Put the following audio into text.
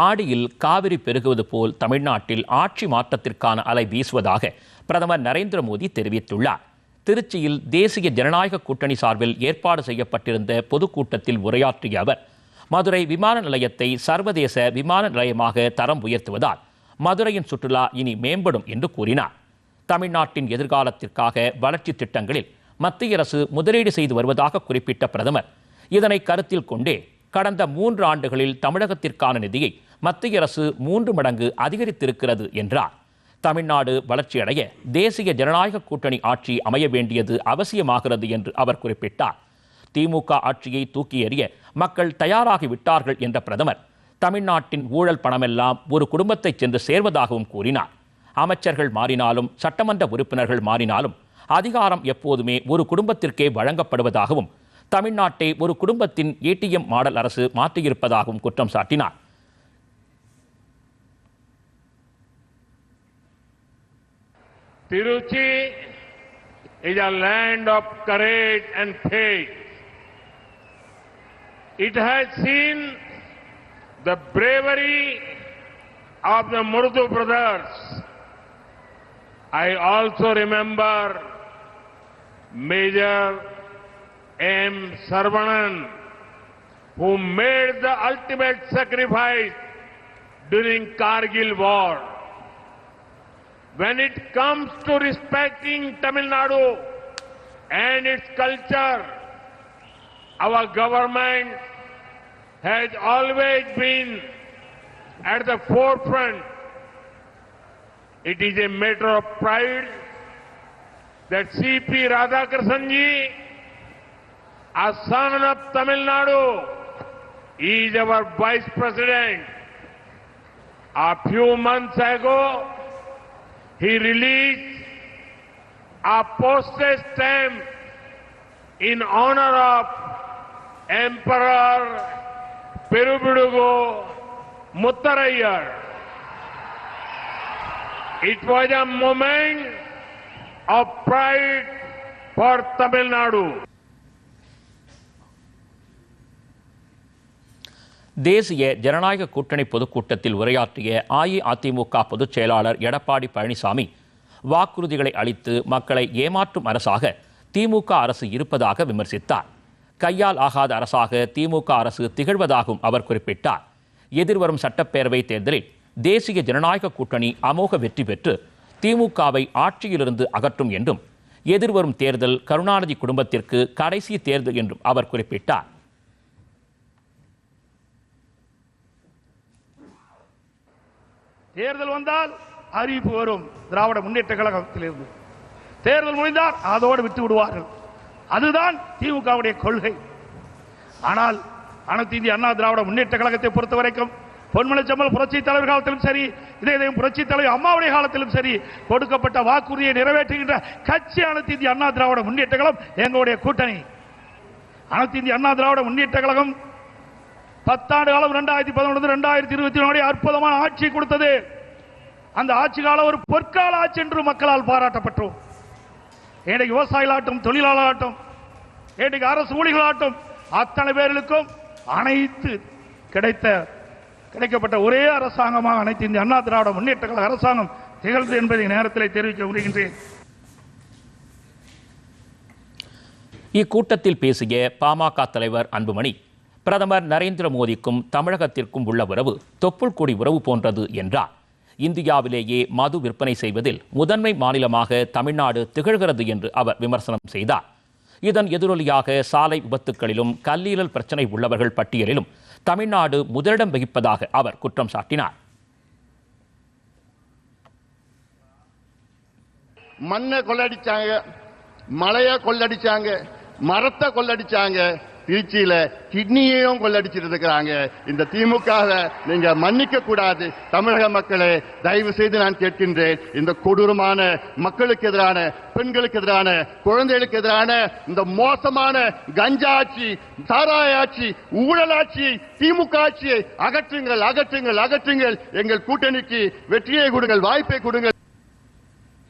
ஆடியில் காவிரி பெருகுவது போல் தமிழ்நாட்டில் ஆட்சி மாற்றத்திற்கான அலை வீசுவதாக பிரதமர் நரேந்திர மோடி தெரிவித்துள்ளார். திருச்சியில் தேசிய ஜனநாயக கூட்டணி சார்பில் ஏற்பாடு செய்யப்பட்டிருந்த பொதுக்கூட்டத்தில் உரையாற்றிய அவர், மதுரை விமான நிலையத்தை சர்வதேச விமான நிலையமாக தரம் உயர்த்துவதால் மதுரையின் சுற்றுலா இனி மேம்படும் என்று கூறினார். தமிழ்நாட்டின் எதிர்காலத்திற்காக வளர்ச்சி திட்டங்களில் மத்திய அரசு முதலீடு செய்து வருவதாக குறிப்பிட்ட பிரதமர், இதனை கருத்தில் கொண்டே கடந்த 3 ஆண்டுகளில் தமிழகத்திற்கான நிதியை மத்திய அரசு 3 மடங்கு அதிகரித்திருக்கிறது என்றார். தமிழ்நாடு வளர்ச்சியடைய தேசிய ஜனநாயக கூட்டணி ஆட்சி அமைய வேண்டியது அவசியமாகிறது என்று அவர் குறிப்பிட்டார். திமுக ஆட்சியை தூக்கி எறிய மக்கள் தயாராகிவிட்டார்கள் என்ற பிரதமர், தமிழ்நாட்டின் ஊழல் பணமெல்லாம் ஒரு குடும்பத்தைச் சென்று சேர்வதாகவும் கூறினார். அமைச்சர்கள் மாறினாலும் சட்டமன்ற உறுப்பினர்கள் மாறினாலும் அதிகாரம் எப்போதுமே ஒரு குடும்பத்திற்கே வழங்கப்படுவதாகவும், தமிழ்நாட்டை ஒரு குடும்பத்தின் ஏடிஎம் மாடல் அரசு மாற்றியிருப்பதாகவும் குற்றம் சாட்டினார். Tiruchi is a land of courage and faith. It has seen the bravery of the Murdu brothers. I also remember Major M. Sarvanan, who made the ultimate sacrifice during Kargil war. When it comes to respecting Tamil Nadu and its culture, our government has always been at the forefront. It is a matter of pride that C.P. Radhakrishnan ji, a son of Tamil Nadu, is our Vice President. A few months ago, he released a postage stamp in honor of Emperor Peruvidugu Muttaraiyar. It was a moment of pride for Tamil Nadu. தேசிய ஜனநாயக கூட்டணி பொதுக்கூட்டத்தில் உரையாற்றிய அஇஅதிமுக பொதுச் செயலாளர் எடப்பாடி பழனிசாமி, வாக்குறுதிகளை அளித்து மக்களை ஏமாற்றும் அரசாக திமுக அரசு இருப்பதாக விமர்சித்தார். கையால் ஆகாத அரசாக திமுக அரசு திகழ்வதாகவும் அவர் குறிப்பிட்டார். எதிர்வரும் சட்டப்பேரவை தேர்தலில் தேசிய ஜனநாயக கூட்டணி அமோக வெற்றி பெற்று திமுகவை ஆட்சியிலிருந்து அகற்றும் என்றும், எதிர்வரும் தேர்தல் கருணாநிதி குடும்பத்திற்கு கடைசி தேர்தல் என்றும் அவர் குறிப்பிட்டார். தேர்தல் வந்தால் அறிவிப்பு வரும் திராவிட முன்னேற்ற கழகத்திலிருந்து. தேர்தல் முடிந்தால் அதோடு விட்டு விடுவார்கள். அதுதான் திமுகவுடைய கொள்கை. ஆனால் அனைத்து இந்திய அண்ணா திராவிட முன்னேற்ற கழகத்தை பொறுத்தவரைக்கும் பொன்மனச்செம்மல் புரட்சி தலைவர் காலத்திலும் சரி, இதயம் புரட்சி தலைவர் அம்மாவுடைய காலத்திலும் சரி, கொடுக்கப்பட்ட வாக்குறுதியை நிறைவேற்றுகின்ற கட்சி அனைத்து இந்திய அண்ணா திராவிட முன்னேற்ற கழகம் எங்களுடைய கூட்டணி. அனைத்து இந்திய அண்ணா திராவிட முன்னேற்ற கழகம் 10 ஆண்டு காலம் 2011-2024 அற்புதமான ஆட்சி கொடுத்தது. அந்த ஆட்சி காலம் ஒரு பொற்கால ஆட்சி என்று மக்களால் பாராட்டப்பட்டோம். இன்றைக்கு விவசாயிகளாட்டும், தொழிலாளர்களாட்டும், இன்றைக்கு அரசு ஊழியர்களாட்டும் அத்தனை பேர்களுக்கும் அனைத்து கிடைக்கப்பட்ட ஒரே அரசாங்கமாக அனைத்து இந்திய அண்ணா திராவிட முன்னேற்ற கழக அரசாங்கம் திகழ்ந்து என்பதை நேரத்தில் தெரிவிக்க விரும்புகின்றேன். இக்கூட்டத்தில் பேசிய பாமக தலைவர் அன்புமணி, பிரதமர் நரேந்திர மோடிக்கும் தமிழகத்திற்கும் உள்ள உறவு தொப்புள் கொடி உறவு போன்றது என்றார். இந்தியாவிலேயே மது விற்பனை செய்வதில் முதன்மை மாநிலமாக தமிழ்நாடு திகழ்கிறது என்று அவர் விமர்சனம் செய்தார். இதன் எதிரொலியாக சாலை விபத்துகளிலும் கல்லீரல் பிரச்சனை உள்ளவர்கள் பட்டியலிலும் தமிழ்நாடு முதலிடம் வகிப்பதாக அவர் குற்றம் சாட்டினார். மண்ணை கொள்ளடிச்சாங்க, மலையை கொள்ளடிச்சாங்க, மரத்தை கொள்ளடிச்சாங்க, திருச்சியில கிட்னியையும் கொள்ளடிச்சிருக்கிறாங்க. இந்த திமுகவை நீங்க மன்னிக்க கூடாது. தமிழக மக்களே, தயவு செய்து நான் கேட்கின்றேன், இந்த கொடூரமான மக்களுக்கு எதிரான, பெண்களுக்கு எதிரான, குழந்தைகளுக்கு எதிரான இந்த மோசமான கஞ்சா ஆட்சி, சாராய ஆட்சி, ஊழல் ஆட்சியை, திமுக ஆட்சியை அகற்றுங்கள், அகற்றுங்கள், அகற்றுங்கள். எங்கள் கூட்டணிக்கு வெற்றியை கொடுங்கள், வாய்ப்பை கொடுங்கள்.